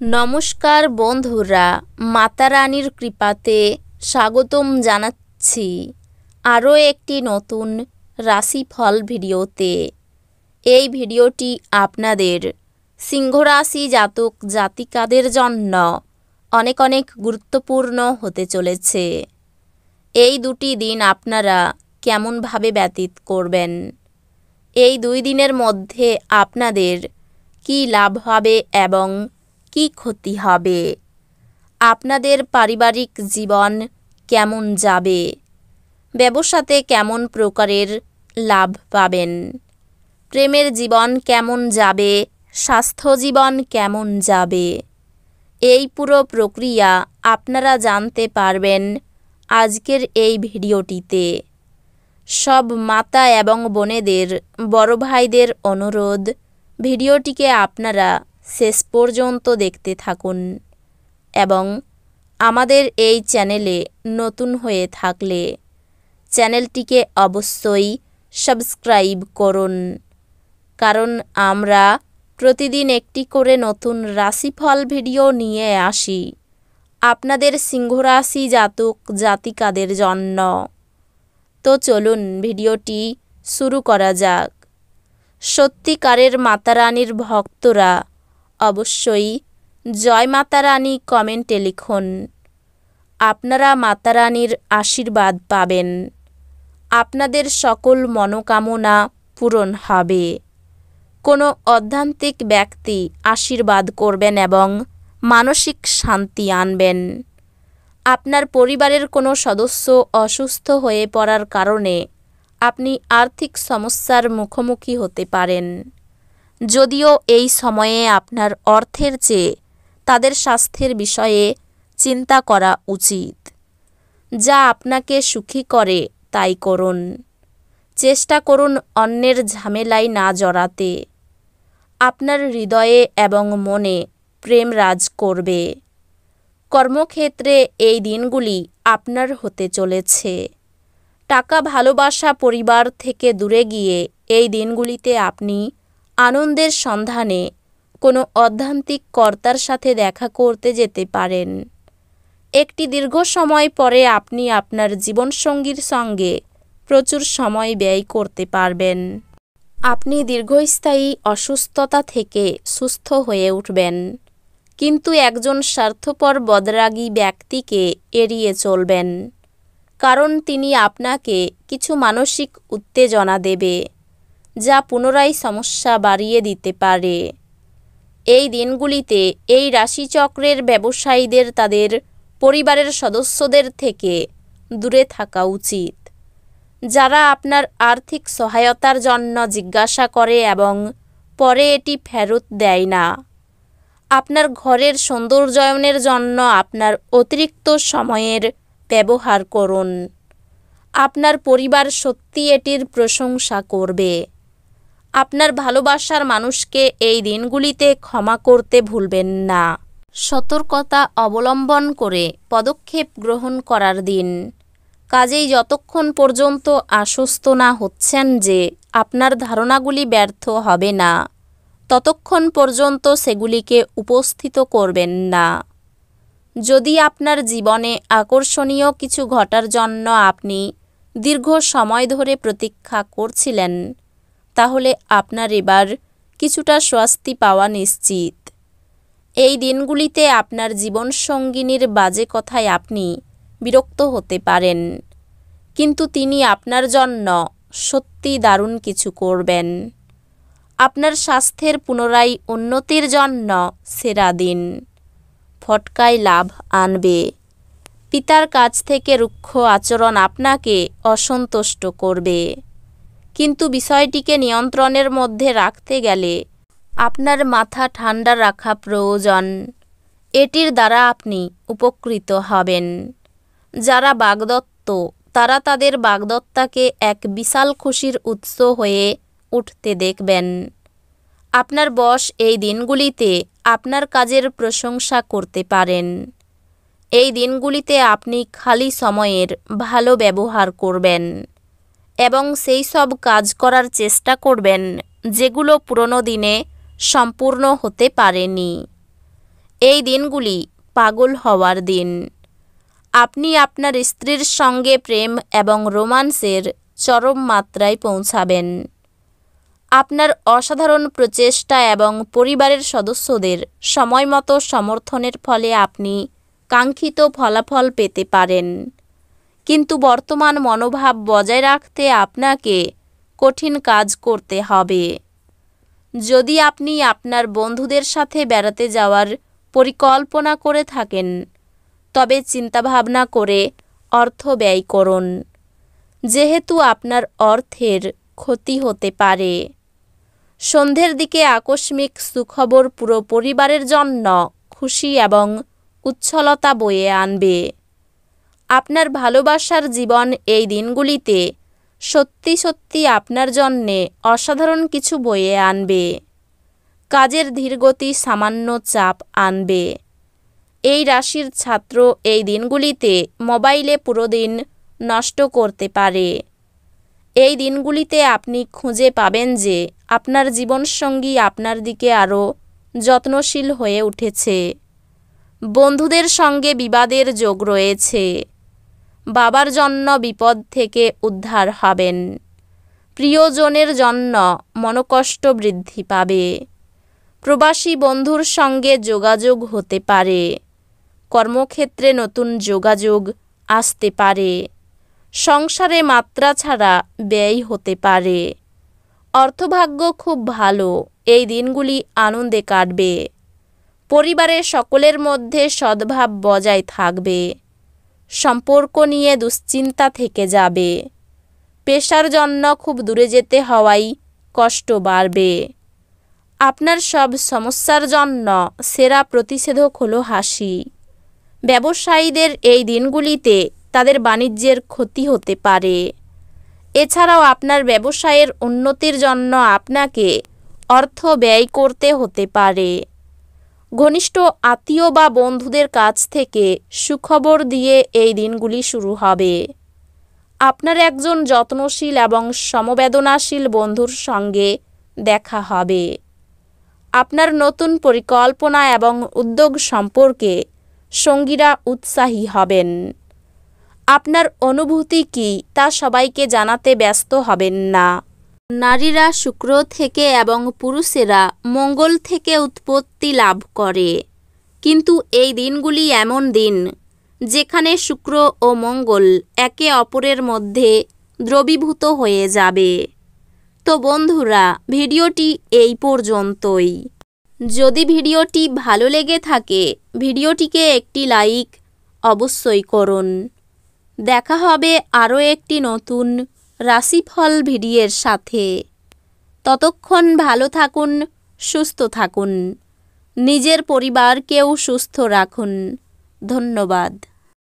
নমস্কার বন্ধুরা, মাতা রানীর কৃপাতে স্বাগতম জানাচ্ছি আরও একটি নতুন রাশিফল ভিডিওতে। এই ভিডিওটি আপনাদের সিংহ রাশি জাতক জাতিকাদের জন্য অনেক অনেক গুরুত্বপূর্ণ হতে চলেছে। এই দুটি দিন আপনারা কেমনভাবে ব্যতীত করবেন, এই 2 দিনের মধ্যে আপনাদের কি লাভ হবে এবং কি ক্ষতি হবে, আপনাদের পারিবারিক জীবন কেমন যাবে, ব্যবসাতে কেমন প্রকারের লাভ পাবেন, প্রেমের জীবন কেমন যাবে, স্বাস্থ্য জীবন কেমন যাবে, এই পুরো প্রক্রিয়া আপনারা জানতে পারবেন আজকের এই ভিডিওটিতে। সব মাতা এবং বোনেদের, বড় ভাইদের অনুরোধ, ভিডিওটিকে আপনারা শেষ পর্যন্ত দেখতে থাকুন এবং আমাদের এই চ্যানেলে নতুন হয়ে থাকলে চ্যানেলটিকে অবশ্যই সাবস্ক্রাইব করুন, কারণ আমরা প্রতিদিন একটি করে নতুন রাশিফল ভিডিও নিয়ে আসি আপনাদের সিংহ রাশি জাতক জাতিকাদের জন্য। তো চলুন ভিডিওটি শুরু করা যাক। সত্যিকারের মাতা রানীর ভক্তরা অবশ্যই জয় মাতা রানী কমেন্টে লিখুন। আপনারা মাতা রানীর আশীর্বাদ পাবেন, আপনাদের সকল মনোকামনা পূরণ হবে। কোনো অধ্যাত্মিক ব্যক্তি আশীর্বাদ করবেন এবং মানসিক শান্তি আনবেন। আপনার পরিবারের কোনো সদস্য অসুস্থ হয়ে পড়ার কারণে আপনি আর্থিক সমস্যার মুখোমুখি হতে পারেন, যদিও এই সময়ে আপনার অর্থের চেয়ে তাদের স্বাস্থ্যের বিষয়ে চিন্তা করা উচিত। যা আপনাকে সুখী করে তাই করুন, চেষ্টা করুন অন্যের ঝামেলায় না জড়াতে। আপনার হৃদয়ে এবং মনে প্রেম রাজ করবে। কর্মক্ষেত্রে এই দিনগুলি আপনার হতে চলেছে। টাকা, ভালোবাসা, পরিবার থেকে দূরে গিয়ে এই দিনগুলিতে আপনি আনন্দের সন্ধানে কোনো অধ্যাত্মিক কর্তার সাথে দেখা করতে যেতে পারেন। একটি দীর্ঘ সময় পরে আপনি আপনার জীবনসঙ্গীর সঙ্গে প্রচুর সময় ব্যয় করতে পারবেন। আপনি দীর্ঘস্থায়ী অসুস্থতা থেকে সুস্থ হয়ে উঠবেন, কিন্তু একজন স্বার্থপর বদরাগী ব্যক্তিকে এড়িয়ে চলবেন, কারণ তিনি আপনাকে কিছু মানসিক উত্তেজনা দেবে যা পুনরায় সমস্যা বাড়িয়ে দিতে পারে। এই দিনগুলিতে এই রাশিচক্রের ব্যবসায়ীদের তাদের পরিবারের সদস্যদের থেকে দূরে থাকা উচিত, যারা আপনার আর্থিক সহায়তার জন্য জিজ্ঞাসা করে এবং পরে এটি ফেরত দেয় না। আপনার ঘরের সৌন্দর্যায়নের জন্য আপনার অতিরিক্ত সময়ের ব্যবহার করুন। আপনার পরিবার সত্যি এটির প্রশংসা করবে। আপনার ভালোবাসার মানুষকে এই দিনগুলিতে ক্ষমা করতে ভুলবেন না। সতর্কতা অবলম্বন করে পদক্ষেপ গ্রহণ করার দিন। কাজেই যতক্ষণ পর্যন্ত আশ্বস্ত না হচ্ছেন যে আপনার ধারণাগুলি ব্যর্থ হবে না, ততক্ষণ পর্যন্ত সেগুলিকে উপস্থিত করবেন না। যদি আপনার জীবনে আকর্ষণীয় কিছু ঘটার জন্য আপনি দীর্ঘ সময় ধরে প্রতীক্ষা করছিলেন, তাহলে আপনার এবার কিছুটা স্বস্তি পাওয়া নিশ্চিত। এই দিনগুলিতে আপনার জীবনসঙ্গিনীর বাজে কথায় আপনি বিরক্ত হতে পারেন, কিন্তু তিনি আপনার জন্য সত্যি দারুণ কিছু করবেন। আপনার স্বাস্থ্যের পুনরায় উন্নতির জন্য সেরা দিন। ফটকায় লাভ আনবে। পিতার কাছ থেকে রুক্ষ আচরণ আপনাকে অসন্তুষ্ট করবে, কিন্তু বিষয়টিকে নিয়ন্ত্রণের মধ্যে রাখতে গেলে আপনার মাথা ঠান্ডা রাখা প্রয়োজন। এটির দ্বারা আপনি উপকৃত হবেন। যারা বাগদত্ত, তারা তাদের বাগদত্তাকে এক বিশাল খুশির উৎস হয়ে উঠতে দেখবেন। আপনার বস এই দিনগুলিতে আপনার কাজের প্রশংসা করতে পারেন। এই দিনগুলিতে আপনি খালি সময়ের ভালো ব্যবহার করবেন এবং সেই সব কাজ করার চেষ্টা করবেন যেগুলো পুরনো দিনে সম্পূর্ণ হতে পারেনি। এই দিনগুলি পাগল হওয়ার দিন। আপনি আপনার স্ত্রীর সঙ্গে প্রেম এবং রোমান্সের চরম মাত্রায় পৌঁছাবেন। আপনার অসাধারণ প্রচেষ্টা এবং পরিবারের সদস্যদের সময়মতো সমর্থনের ফলে আপনি কাঙ্ক্ষিত ফলাফল পেতে পারেন। কিন্তু বর্তমান মনোভাব বজায় রাখতে আপনাকে কঠিন কাজ করতে হবে। যদি আপনি আপনার বন্ধুদের সাথে বেড়াতে যাওয়ার পরিকল্পনা করে থাকেন, তবে চিন্তাভাবনা করে অর্থ ব্যয় করুন, যেহেতু আপনার অর্থের ক্ষতি হতে পারে। সন্ধ্যের দিকে আকস্মিক সুখবর পুরো পরিবারের জন্য খুশি এবং উচ্ছলতা বয়ে আনবে। আপনার ভালোবাসার জীবন এই দিনগুলিতে সত্যি সত্যি আপনার জন্যে অসাধারণ কিছু বয়ে আনবে। কাজের ধীরগতি সামান্য চাপ আনবে। এই রাশির ছাত্র এই দিনগুলিতে মোবাইলে পুরো দিন নষ্ট করতে পারে। এই দিনগুলিতে আপনি খুঁজে পাবেন যে আপনার জীবনসঙ্গী আপনার দিকে আরও যত্নশীল হয়ে উঠেছে। বন্ধুদের সঙ্গে বিবাদের যোগ রয়েছে। বাবার জন্য বিপদ থেকে উদ্ধার হবেন। প্রিয়জনের জন্য মনোকষ্ট বৃদ্ধি পাবে। প্রবাসী বন্ধুর সঙ্গে যোগাযোগ হতে পারে। কর্মক্ষেত্রে নতুন যোগাযোগ আসতে পারে। সংসারে মাত্রা ছাড়া ব্যয় হতে পারে। অর্থভাগ্য খুব ভালো। এই দিনগুলি আনন্দে কাটবে। পরিবারের সকলের মধ্যে সদ্ভাব বজায় থাকবে। সম্পর্ক নিয়ে দুশ্চিন্তা থেকে যাবে। পেশার জন্য খুব দূরে যেতে হওয়ায় কষ্ট বাড়বে। আপনার সব সমস্যার জন্য সেরা প্রতিষেধক হলো হাসি। ব্যবসায়ীদের এই দিনগুলিতে তাদের বাণিজ্যের ক্ষতি হতে পারে। এছাড়াও আপনার ব্যবসায়ের উন্নতির জন্য আপনাকে অর্থ ব্যয় করতে হতে পারে। ঘনিষ্ঠ আত্মীয় বা বন্ধুদের কাছ থেকে সুখবর দিয়ে এই দিনগুলি শুরু হবে। আপনার একজন যত্নশীল এবং সমবেদনাশীল বন্ধুর সঙ্গে দেখা হবে। আপনার নতুন পরিকল্পনা এবং উদ্যোগ সম্পর্কে সঙ্গীরা উৎসাহী হবেন। আপনার অনুভূতি কী তা সবাইকে জানাতে ব্যস্ত হবেন না। নারীরা শুক্র থেকে এবং পুরুষেরা মঙ্গল থেকে উৎপত্তি লাভ করে। কিন্তু এই দিনগুলি এমন দিন যেখানে শুক্র ও মঙ্গল একে অপরের মধ্যে দ্রবীভূত হয়ে যাবে। তো বন্ধুরা, ভিডিওটি এই পর্যন্তই। যদি ভিডিওটি ভালো লেগে থাকে ভিডিওটিকে একটি লাইক অবশ্যই করুন। দেখা হবে আরও একটি নতুন রাশিফল ভিডিওর সাথে। ততক্ষণ ভালো থাকুন, সুস্থ থাকুন, নিজের পরিবারকেও সুস্থ রাখুন। ধন্যবাদ।